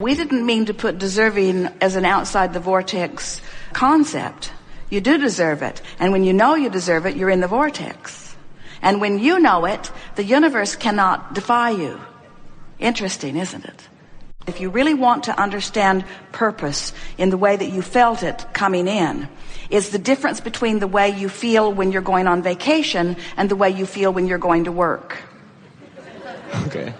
We didn't mean to put deserving as an outside the vortex concept. You do deserve it. And when you know you deserve it, you're in the vortex. And when you know it, the universe cannot defy you. Interesting, isn't it? If you really want to understand purpose in the way that you felt it coming in, it's the difference between the way you feel when you're going on vacation and the way you feel when you're going to work. Okay.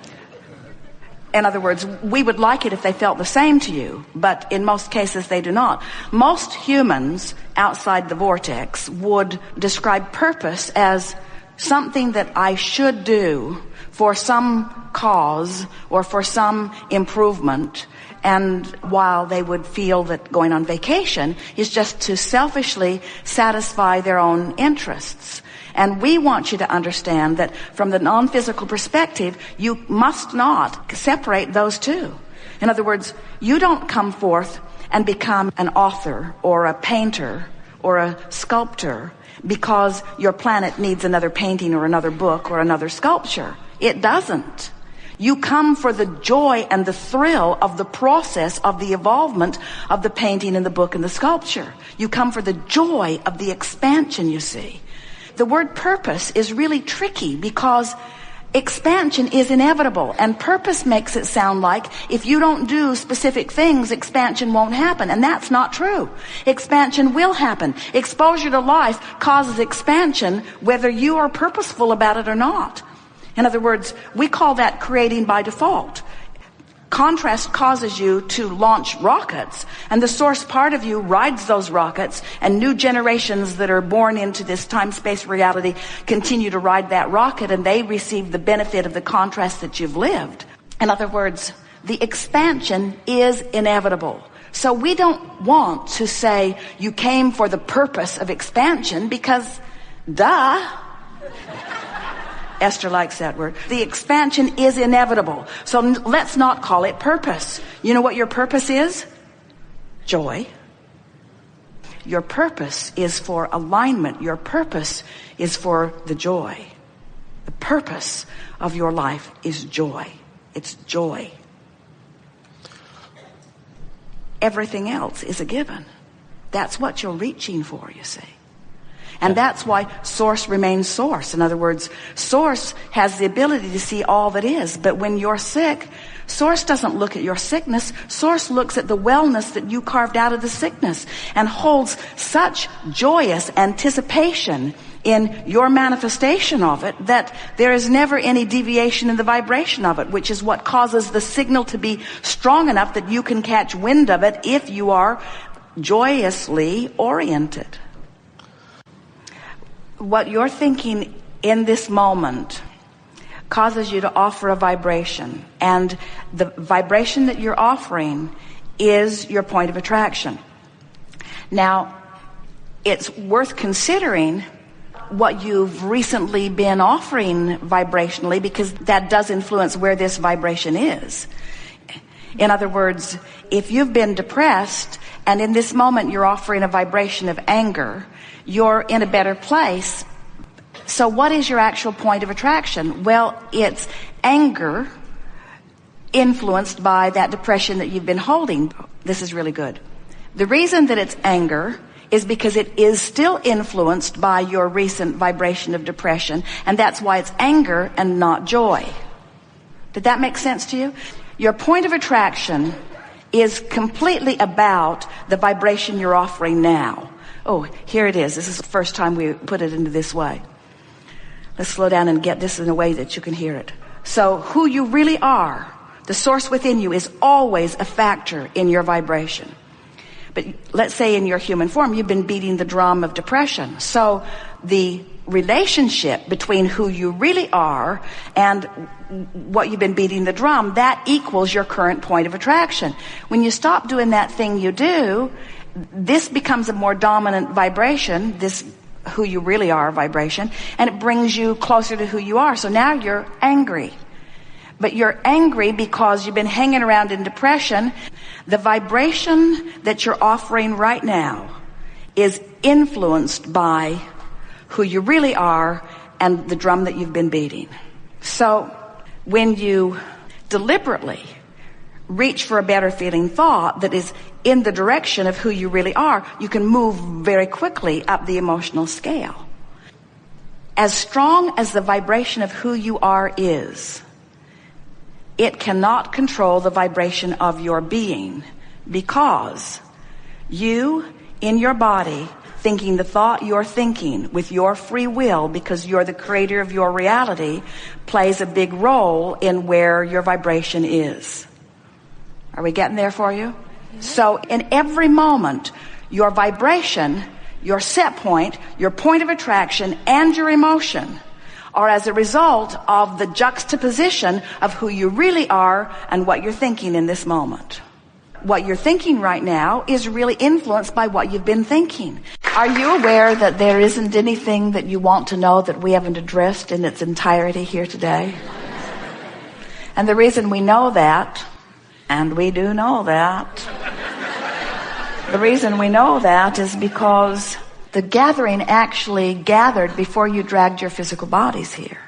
In other words, we would like it if they felt the same to you, but in most cases they do not. Most humans outside the vortex would describe purpose as something that I should do for some cause or for some improvement, and while they would feel that going on vacation is just to selfishly satisfy their own interests. And we want you to understand that from the non-physical perspective, you must not separate those two. In other words, you don't come forth and become an author or a painter or a sculptor because your planet needs another painting or another book or another sculpture. It doesn't. You come for the joy and the thrill of the process of the evolvement of the painting and the book and the sculpture. You come for the joy of the expansion, you see. The word purpose is really tricky because expansion is inevitable, and purpose makes it sound like if you don't do specific things, expansion won't happen. And that's not true. Expansion will happen. Exposure to life causes expansion whether you are purposeful about it or not. In other words, we call that creating by default. Contrast causes you to launch rockets, and the source part of you rides those rockets, and new generations that are born into this time-space reality continue to ride that rocket, and they receive the benefit of the contrast that you've lived. In other words, the expansion is inevitable. So we don't want to say you came for the purpose of expansion because, duh. Esther likes that word. The expansion is inevitable. So let's not call it purpose. You know what your purpose is? Joy. Your purpose is for alignment. Your purpose is for the joy. The purpose of your life is joy. It's joy. Everything else is a given. That's what you're reaching for, you see. And that's why source remains source. In other words, source has the ability to see all that is. But when you're sick, source doesn't look at your sickness. Source looks at the wellness that you carved out of the sickness and holds such joyous anticipation in your manifestation of it that there is never any deviation in the vibration of it, which is what causes the signal to be strong enough that you can catch wind of it if you are joyously oriented. What you're thinking in this moment causes you to offer a vibration, and the vibration that you're offering is your point of attraction. Now, it's worth considering what you've recently been offering vibrationally, because that does influence where this vibration is. In other words, if you've been depressed and in this moment you're offering a vibration of anger, you're in a better place. So what is your actual point of attraction? Well, it's anger influenced by that depression that you've been holding. This is really good. The reason that it's anger is because it is still influenced by your recent vibration of depression, and that's why it's anger and not joy. Did that make sense to you? Your point of attraction is completely about the vibration you're offering now. Oh, here it is. This is the first time we put it into this way. Let's slow down and get this in a way that you can hear it. So who you really are, the source within you, is always a factor in your vibration. But let's say in your human form, you've been beating the drum of depression. So the relationship between who you really are and what you've been beating the drum, that equals your current point of attraction. When you stop doing that thing you do, this becomes a more dominant vibration, this who you really are vibration, and it brings you closer to who you are. So now you're angry. But you're angry because you've been hanging around in depression. The vibration that you're offering right now is influenced by who you really are and the drum that you've been beating. So when you deliberately reach for a better feeling thought that is in the direction of who you really are, you can move very quickly up the emotional scale. As strong as the vibration of who you are is, it cannot control the vibration of your being, because you, in your body, thinking the thought you're thinking with your free will, because you're the creator of your reality, plays a big role in where your vibration is. Are we getting there for you? So in every moment, your vibration, your set point, your point of attraction, and your emotion are as a result of the juxtaposition of who you really are and what you're thinking in this moment. What you're thinking right now is really influenced by what you've been thinking. Are you aware that there isn't anything that you want to know that we haven't addressed in its entirety here today? And the reason we know that, and we do know that, the reason we know that is because the gathering actually gathered before you dragged your physical bodies here.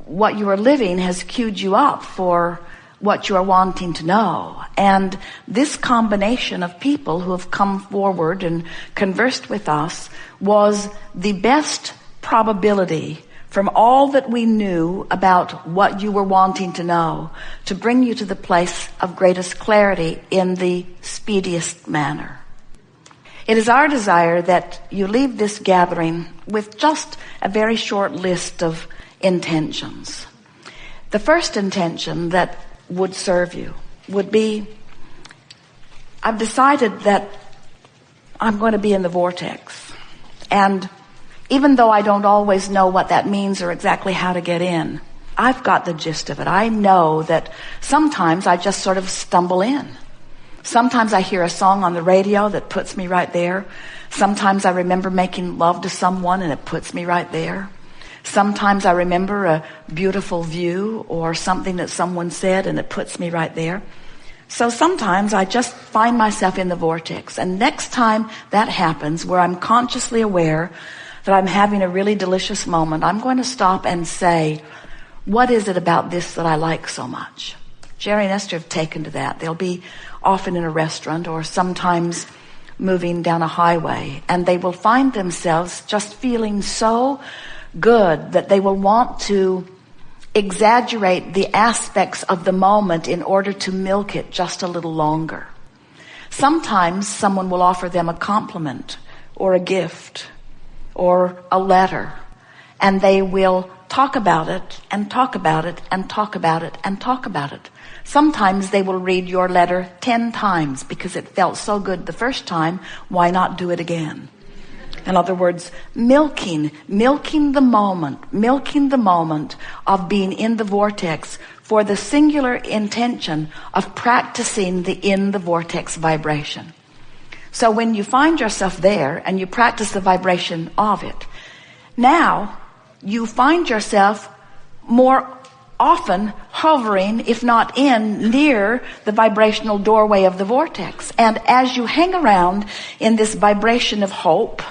What you are living has queued you up for what you are wanting to know. And this combination of people who have come forward and conversed with us was the best probability from all that we knew about what you were wanting to know to bring you to the place of greatest clarity in the speediest manner. It is our desire that you leave this gathering with just a very short list of intentions. The first intention that would serve you would be, I've decided that I'm going to be in the vortex. And even though I don't always know what that means or exactly how to get in, I've got the gist of it. I know that sometimes I just sort of stumble in. Sometimes I hear a song on the radio that puts me right there. Sometimes I remember making love to someone and it puts me right there. Sometimes I remember a beautiful view or something that someone said and it puts me right there. So sometimes I just find myself in the vortex. And next time that happens, where I'm consciously aware that I'm having a really delicious moment, I'm going to stop and say, what is it about this that I like so much? Jerry and Esther have taken to that. They'll be often in a restaurant or sometimes moving down a highway, and they will find themselves just feeling so good that they will want to exaggerate the aspects of the moment in order to milk it just a little longer. Sometimes someone will offer them a compliment or a gift or a letter, and they will talk about it and talk about it and talk about it and talk about it. Sometimes they will read your letter 10 times because it felt so good the first time. Why not do it again? In other words, milking the moment of being in the vortex for the singular intention of practicing the in the vortex vibration. So when you find yourself there and you practice the vibration of it, now you find yourself more often hovering, if not near the vibrational doorway of the vortex. And as you hang around in this vibration of hope,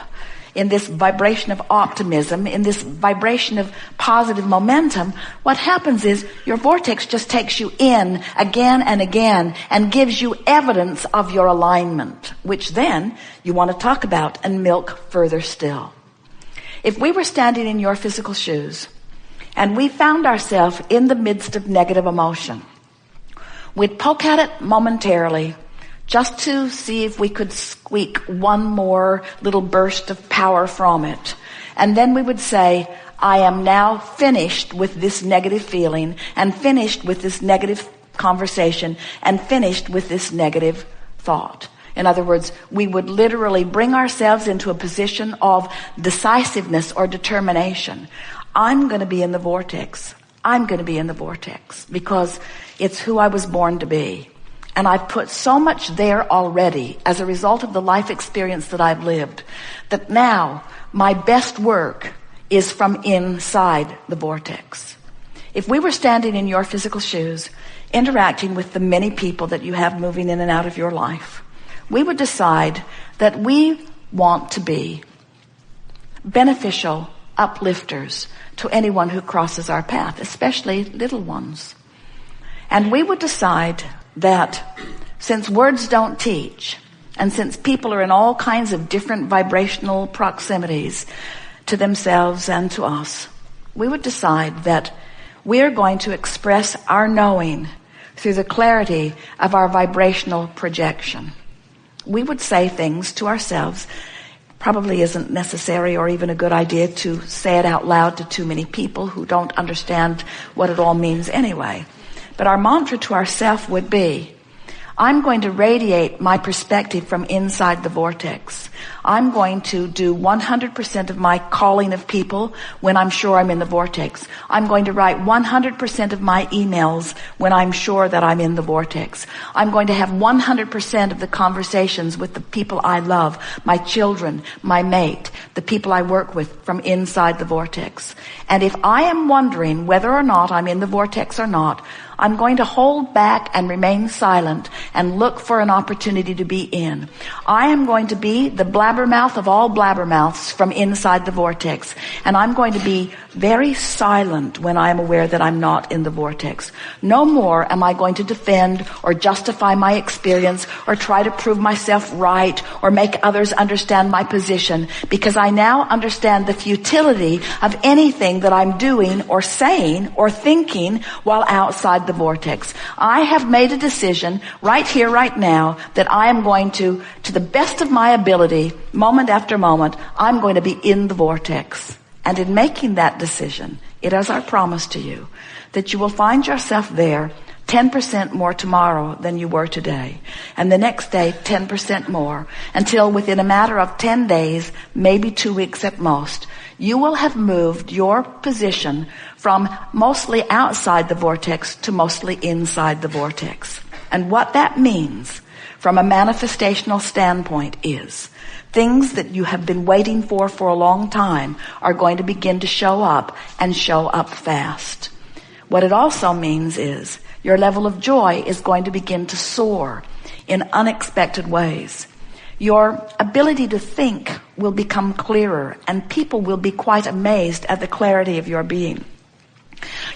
in this vibration of optimism, in this vibration of positive momentum, what happens is your vortex just takes you in again and again and gives you evidence of your alignment, which then you want to talk about and milk further still. If we were standing in your physical shoes and we found ourselves in the midst of negative emotion, we'd poke at it momentarily just to see if we could squeak one more little burst of power from it. And then we would say, I am now finished with this negative feeling and finished with this negative conversation and finished with this negative thought. In other words, we would literally bring ourselves into a position of decisiveness or determination. I'm going to be in the vortex. I'm going to be in the vortex because it's who I was born to be. And I've put so much there already as a result of the life experience that I've lived, that now my best work is from inside the vortex. If we were standing in your physical shoes, interacting with the many people that you have moving in and out of your life, we would decide that we want to be beneficial uplifters to anyone who crosses our path, especially little ones. And we would decide that since words don't teach, and since people are in all kinds of different vibrational proximities to themselves and to us, we would decide that we are going to express our knowing through the clarity of our vibrational projection. We would say things to ourselves. Probably isn't necessary or even a good idea to say it out loud to too many people who don't understand what it all means anyway. But our mantra to ourselves would be, I'm going to radiate my perspective from inside the vortex. I'm going to do 100% of my calling of people when I'm sure I'm in the vortex. I'm going to write 100% of my emails when I'm sure that I'm in the vortex. I'm going to have 100% of the conversations with the people I love, my children, my mate, the people I work with from inside the vortex. And if I am wondering whether or not I'm in the vortex or not, I'm going to hold back and remain silent and look for an opportunity to be in. I am going to be the blabbermouth of all blabbermouths from inside the vortex. And I'm going to be very silent when I am aware that I'm not in the vortex. No more am I going to defend or justify my experience or try to prove myself right or make others understand my position, because I now understand the futility of anything that I'm doing or saying or thinking while outside the vortex. I have made a decision right here, right now, that I am going to the best of my ability, moment after moment, I'm going to be in the vortex. And in making that decision, it is our promise to you that you will find yourself there 10% more tomorrow than you were today. And the next day, 10% more, until within a matter of 10 days, maybe 2 weeks at most, you will have moved your position from mostly outside the vortex to mostly inside the vortex. And what that means from a manifestational standpoint is things that you have been waiting for a long time are going to begin to show up and show up fast. What it also means is your level of joy is going to begin to soar in unexpected ways. Your ability to think will become clearer, and people will be quite amazed at the clarity of your being.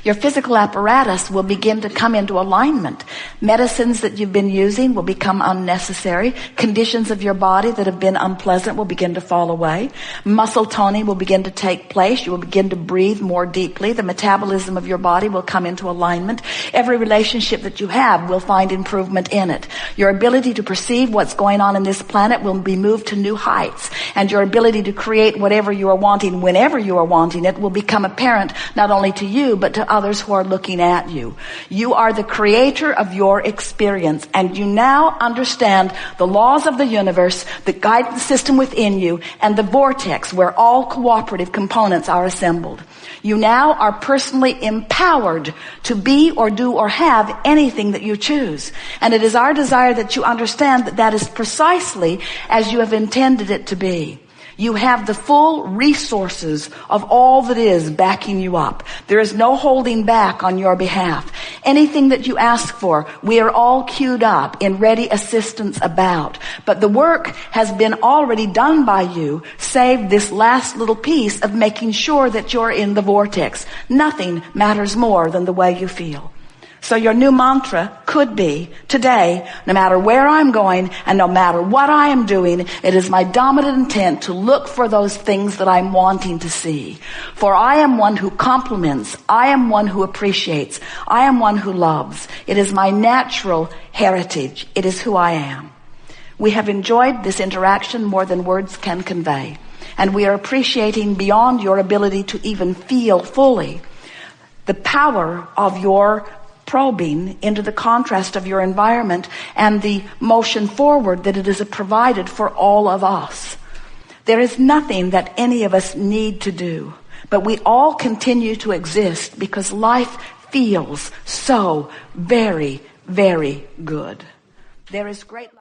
Your physical apparatus will begin to come into alignment. Medicines that you've been using will become unnecessary. Conditions of your body that have been unpleasant will begin to fall away. Muscle toning will begin to take place. You will begin to breathe more deeply. The metabolism of your body will come into alignment. Every relationship that you have will find improvement in it. Your ability to perceive what's going on in this planet will be moved to new heights. And your ability to create whatever you are wanting, whenever you are wanting it, will become apparent not only to you, but to others who are looking at you. You are the creator of your experience, and you now understand the laws of the universe, the guidance system within you, and the vortex where all cooperative components are assembled. You now are personally empowered to be or do or have anything that you choose. And it is our desire that you understand that that is precisely as you have intended it to be. You have the full resources of all that is backing you up. There is no holding back on your behalf. Anything that you ask for, we are all queued up in ready assistance about. But the work has been already done by you, save this last little piece of making sure that you're in the vortex. Nothing matters more than the way you feel. So your new mantra could be, today, no matter where I'm going and no matter what I am doing, it is my dominant intent to look for those things that I'm wanting to see. For I am one who compliments. I am one who appreciates. I am one who loves. It is my natural heritage. It is who I am. We have enjoyed this interaction more than words can convey. And we are appreciating beyond your ability to even feel fully the power of your probing into the contrast of your environment and the motion forward that it is provided for all of us. There is nothing that any of us need to do, but we all continue to exist because life feels so very, very good. There is great